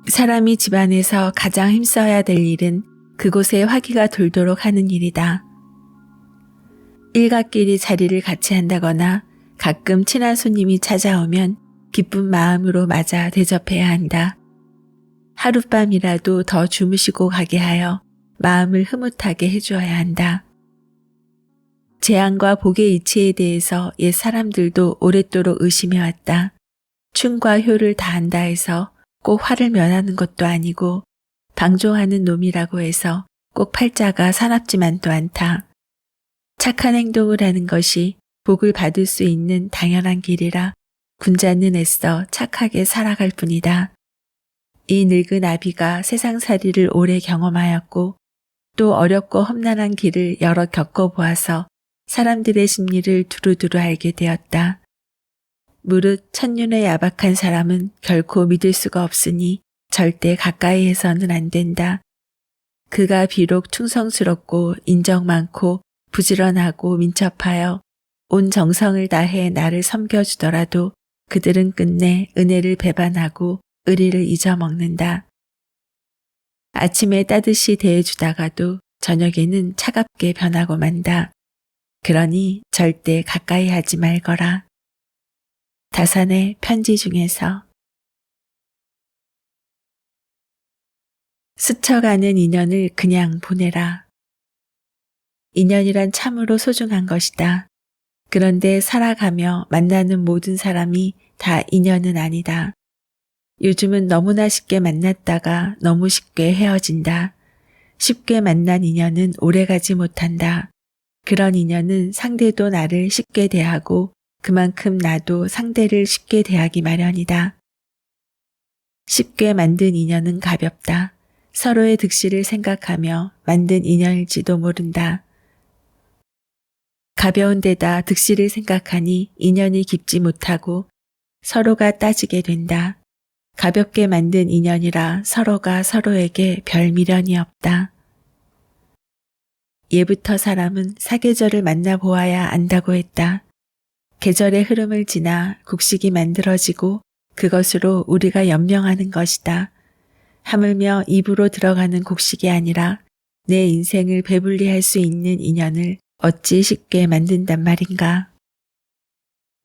사람이 집안에서 가장 힘써야 될 일은 그곳에 화기가 돌도록 하는 일이다. 일가끼리 자리를 같이 한다거나 가끔 친한 손님이 찾아오면 기쁜 마음으로 맞아 대접해야 한다. 하룻밤이라도 더 주무시고 가게 하여 마음을 흐뭇하게 해주어야 한다. 재앙과 복의 이치에 대해서 옛 사람들도 오랫도록 의심해왔다. 춘과 효를 다한다 해서 꼭 화를 면하는 것도 아니고 방종하는 놈이라고 해서 꼭 팔자가 사납지만도 않다. 착한 행동을 하는 것이 복을 받을 수 있는 당연한 길이라 군자는 애써 착하게 살아갈 뿐이다. 이 늙은 아비가 세상살이를 오래 경험하였고 또 어렵고 험난한 길을 여러 겪어보아서 사람들의 심리를 두루두루 알게 되었다. 무릇 첫눈에 야박한 사람은 결코 믿을 수가 없으니 절대 가까이 해서는 안 된다. 그가 비록 충성스럽고 인정 많고 부지런하고 민첩하여 온 정성을 다해 나를 섬겨주더라도 그들은 끝내 은혜를 배반하고 의리를 잊어먹는다. 아침에 따뜻이 대해주다가도 저녁에는 차갑게 변하고 만다. 그러니 절대 가까이 하지 말거라. 다산의 편지 중에서 스쳐가는 인연을 그냥 보내라. 인연이란 참으로 소중한 것이다. 그런데 살아가며 만나는 모든 사람이 다 인연은 아니다. 요즘은 너무나 쉽게 만났다가 너무 쉽게 헤어진다. 쉽게 만난 인연은 오래가지 못한다. 그런 인연은 상대도 나를 쉽게 대하고 그만큼 나도 상대를 쉽게 대하기 마련이다. 쉽게 만든 인연은 가볍다. 서로의 득실을 생각하며 만든 인연일지도 모른다. 가벼운 데다 득실을 생각하니 인연이 깊지 못하고 서로가 따지게 된다. 가볍게 만든 인연이라 서로가 서로에게 별 미련이 없다. 예부터 사람은 사계절을 만나보아야 안다고 했다. 계절의 흐름을 지나 곡식이 만들어지고 그것으로 우리가 연명하는 것이다. 하물며 입으로 들어가는 곡식이 아니라 내 인생을 배불리 할 수 있는 인연을 어찌 쉽게 만든단 말인가.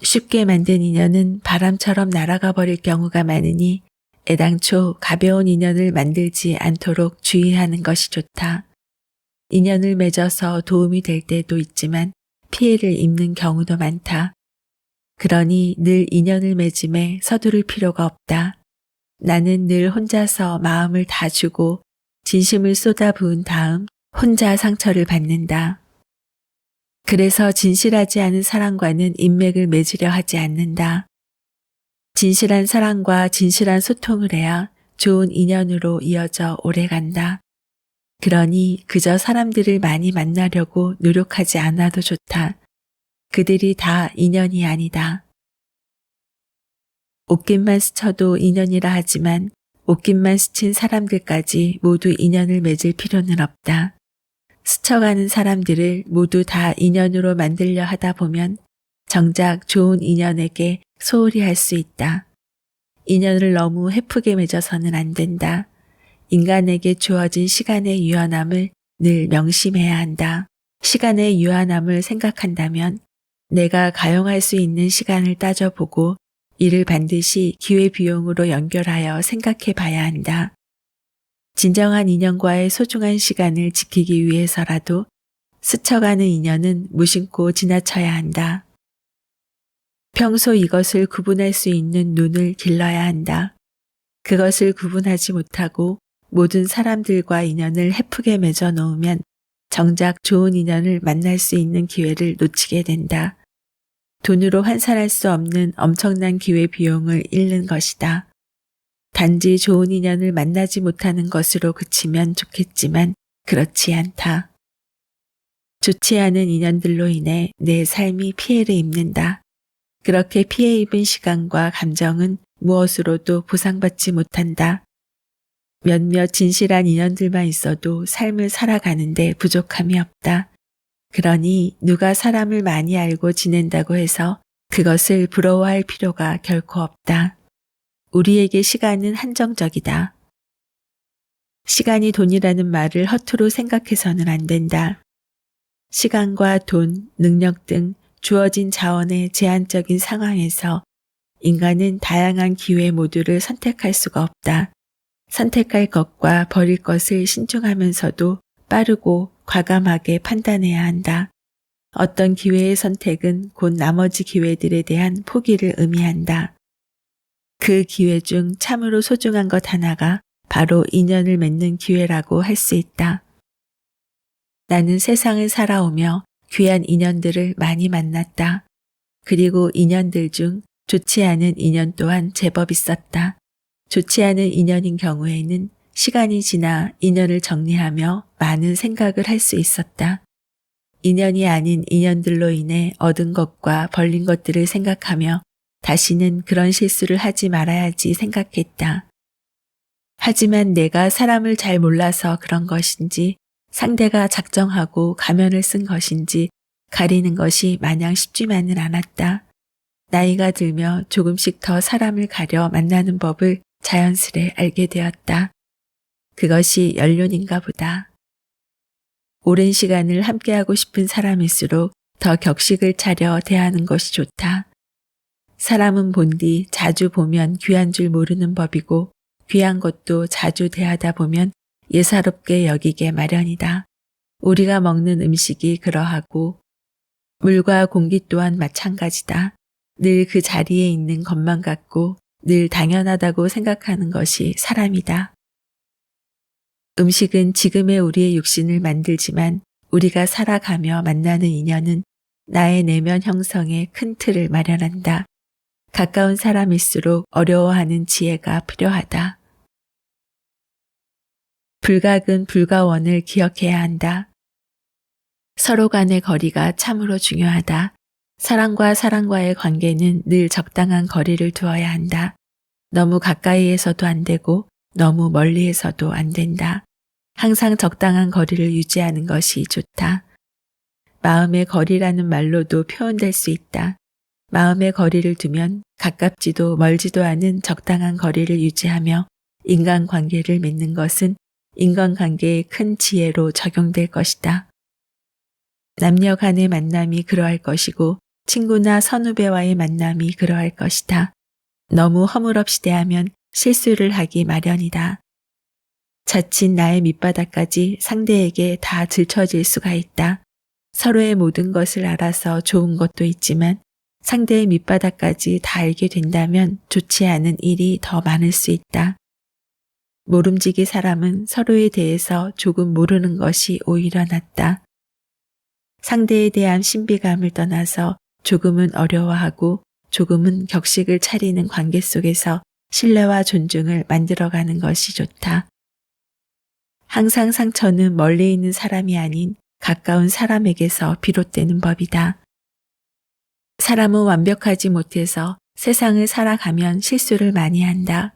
쉽게 만든 인연은 바람처럼 날아가 버릴 경우가 많으니 애당초 가벼운 인연을 만들지 않도록 주의하는 것이 좋다. 인연을 맺어서 도움이 될 때도 있지만 피해를 입는 경우도 많다. 그러니 늘 인연을 맺음에 서두를 필요가 없다. 나는 늘 혼자서 마음을 다 주고 진심을 쏟아부은 다음 혼자 상처를 받는다. 그래서 진실하지 않은 사람과는 인맥을 맺으려 하지 않는다. 진실한 사랑과 진실한 소통을 해야 좋은 인연으로 이어져 오래간다. 그러니 그저 사람들을 많이 만나려고 노력하지 않아도 좋다. 그들이 다 인연이 아니다. 옷깃만 스쳐도 인연이라 하지만 옷깃만 스친 사람들까지 모두 인연을 맺을 필요는 없다. 스쳐가는 사람들을 모두 다 인연으로 만들려 하다 보면 정작 좋은 인연에게 소홀히 할 수 있다. 인연을 너무 헤프게 맺어서는 안 된다. 인간에게 주어진 시간의 유한함을 늘 명심해야 한다. 시간의 유한함을 생각한다면 내가 가용할 수 있는 시간을 따져보고 이를 반드시 기회비용으로 연결하여 생각해 봐야 한다. 진정한 인연과의 소중한 시간을 지키기 위해서라도 스쳐가는 인연은 무심코 지나쳐야 한다. 평소 이것을 구분할 수 있는 눈을 길러야 한다. 그것을 구분하지 못하고 모든 사람들과 인연을 헤프게 맺어 놓으면 정작 좋은 인연을 만날 수 있는 기회를 놓치게 된다. 돈으로 환산할 수 없는 엄청난 기회 비용을 잃는 것이다. 단지 좋은 인연을 만나지 못하는 것으로 그치면 좋겠지만 그렇지 않다. 좋지 않은 인연들로 인해 내 삶이 피해를 입는다. 그렇게 피해 입은 시간과 감정은 무엇으로도 보상받지 못한다. 몇몇 진실한 인연들만 있어도 삶을 살아가는데 부족함이 없다. 그러니 누가 사람을 많이 알고 지낸다고 해서 그것을 부러워할 필요가 결코 없다. 우리에게 시간은 한정적이다. 시간이 돈이라는 말을 허투루 생각해서는 안 된다. 시간과 돈, 능력 등 주어진 자원의 제한적인 상황에서 인간은 다양한 기회 모두를 선택할 수가 없다. 선택할 것과 버릴 것을 신중하면서도 빠르고 과감하게 판단해야 한다. 어떤 기회의 선택은 곧 나머지 기회들에 대한 포기를 의미한다. 그 기회 중 참으로 소중한 것 하나가 바로 인연을 맺는 기회라고 할 수 있다. 나는 세상을 살아오며 귀한 인연들을 많이 만났다. 그리고 인연들 중 좋지 않은 인연 또한 제법 있었다. 좋지 않은 인연인 경우에는 시간이 지나 인연을 정리하며 많은 생각을 할 수 있었다. 인연이 아닌 인연들로 인해 얻은 것과 벌린 것들을 생각하며 다시는 그런 실수를 하지 말아야지 생각했다. 하지만 내가 사람을 잘 몰라서 그런 것인지 상대가 작정하고 가면을 쓴 것인지 가리는 것이 마냥 쉽지만은 않았다. 나이가 들며 조금씩 더 사람을 가려 만나는 법을 자연스레 알게 되었다. 그것이 연륜인가 보다. 오랜 시간을 함께하고 싶은 사람일수록 더 격식을 차려 대하는 것이 좋다. 사람은 본디 자주 보면 귀한 줄 모르는 법이고 귀한 것도 자주 대하다 보면 예사롭게 여기게 마련이다. 우리가 먹는 음식이 그러하고 물과 공기 또한 마찬가지다. 늘 그 자리에 있는 것만 같고 늘 당연하다고 생각하는 것이 사람이다. 음식은 지금의 우리의 육신을 만들지만 우리가 살아가며 만나는 인연은 나의 내면 형성에 큰 틀을 마련한다. 가까운 사람일수록 어려워하는 지혜가 필요하다. 불각은 불가원을 기억해야 한다. 서로 간의 거리가 참으로 중요하다. 사람과 사람과의 관계는 늘 적당한 거리를 두어야 한다. 너무 가까이에서도 안 되고 너무 멀리에서도 안 된다. 항상 적당한 거리를 유지하는 것이 좋다. 마음의 거리라는 말로도 표현될 수 있다. 마음의 거리를 두면 가깝지도 멀지도 않은 적당한 거리를 유지하며 인간관계를 맺는 것은 인간관계의 큰 지혜로 적용될 것이다. 남녀 간의 만남이 그러할 것이고 친구나 선후배와의 만남이 그러할 것이다. 너무 허물없이 대하면 실수를 하기 마련이다. 자칫 나의 밑바닥까지 상대에게 다 들춰질 수가 있다. 서로의 모든 것을 알아서 좋은 것도 있지만 상대의 밑바닥까지 다 알게 된다면 좋지 않은 일이 더 많을 수 있다. 모름지기 사람은 서로에 대해서 조금 모르는 것이 오히려 낫다. 상대에 대한 신비감을 떠나서 조금은 어려워하고 조금은 격식을 차리는 관계 속에서 신뢰와 존중을 만들어가는 것이 좋다. 항상 상처는 멀리 있는 사람이 아닌 가까운 사람에게서 비롯되는 법이다. 사람은 완벽하지 못해서 세상을 살아가면 실수를 많이 한다.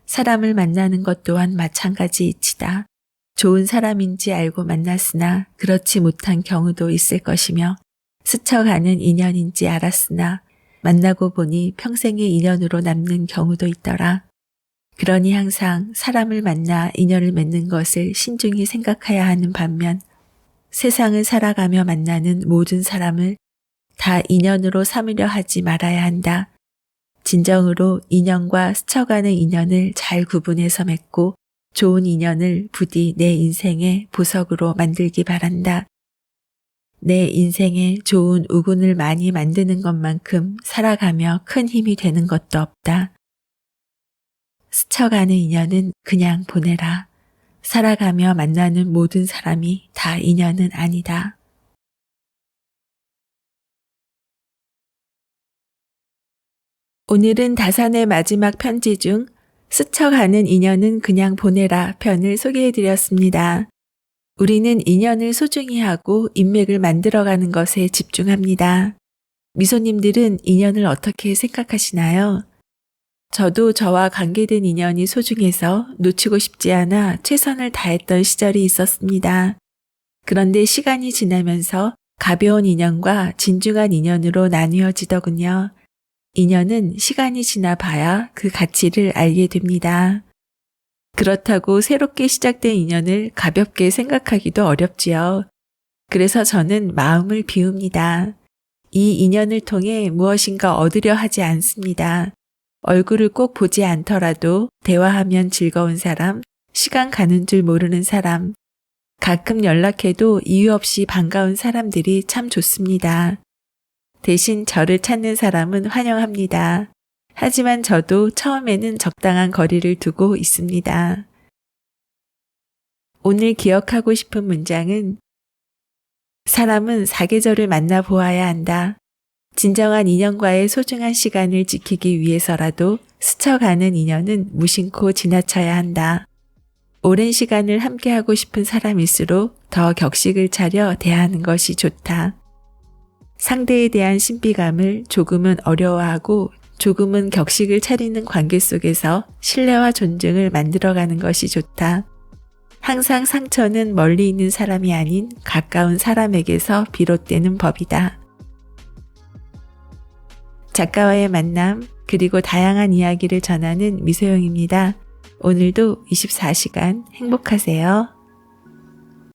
사람을 만나는 것 또한 마찬가지 이치다. 좋은 사람인지 알고 만났으나 그렇지 못한 경우도 있을 것이며 스쳐가는 인연인지 알았으나 만나고 보니 평생의 인연으로 남는 경우도 있더라. 그러니 항상 사람을 만나 인연을 맺는 것을 신중히 생각해야 하는 반면 세상을 살아가며 만나는 모든 사람을 다 인연으로 삼으려 하지 말아야 한다. 진정으로 인연과 스쳐가는 인연을 잘 구분해서 맺고 좋은 인연을 부디 내 인생의 보석으로 만들기 바란다. 내 인생에 좋은 우군을 많이 만드는 것만큼 살아가며 큰 힘이 되는 것도 없다. 스쳐가는 인연은 그냥 보내라. 살아가며 만나는 모든 사람이 다 인연은 아니다. 오늘은 다산의 마지막 편지 중 스쳐가는 인연은 그냥 보내라 편을 소개해드렸습니다. 우리는 인연을 소중히 하고 인맥을 만들어가는 것에 집중합니다. 미소님들은 인연을 어떻게 생각하시나요? 저도 저와 관계된 인연이 소중해서 놓치고 싶지 않아 최선을 다했던 시절이 있었습니다. 그런데 시간이 지나면서 가벼운 인연과 진중한 인연으로 나뉘어지더군요. 인연은 시간이 지나 봐야 그 가치를 알게 됩니다. 그렇다고 새롭게 시작된 인연을 가볍게 생각하기도 어렵지요. 그래서 저는 마음을 비웁니다. 이 인연을 통해 무엇인가 얻으려 하지 않습니다. 얼굴을 꼭 보지 않더라도 대화하면 즐거운 사람, 시간 가는 줄 모르는 사람, 가끔 연락해도 이유 없이 반가운 사람들이 참 좋습니다. 대신 저를 찾는 사람은 환영합니다. 하지만 저도 처음에는 적당한 거리를 두고 있습니다. 오늘 기억하고 싶은 문장은 사람은 사계절을 만나 보아야 한다. 진정한 인연과의 소중한 시간을 지키기 위해서라도 스쳐가는 인연은 무심코 지나쳐야 한다. 오랜 시간을 함께하고 싶은 사람일수록 더 격식을 차려 대하는 것이 좋다. 상대에 대한 신비감을 조금은 어려워하고 조금은 격식을 차리는 관계 속에서 신뢰와 존중을 만들어가는 것이 좋다. 항상 상처는 멀리 있는 사람이 아닌 가까운 사람에게서 비롯되는 법이다. 작가와의 만남, 그리고 다양한 이야기를 전하는 미소영입니다. 오늘도 24시간 행복하세요.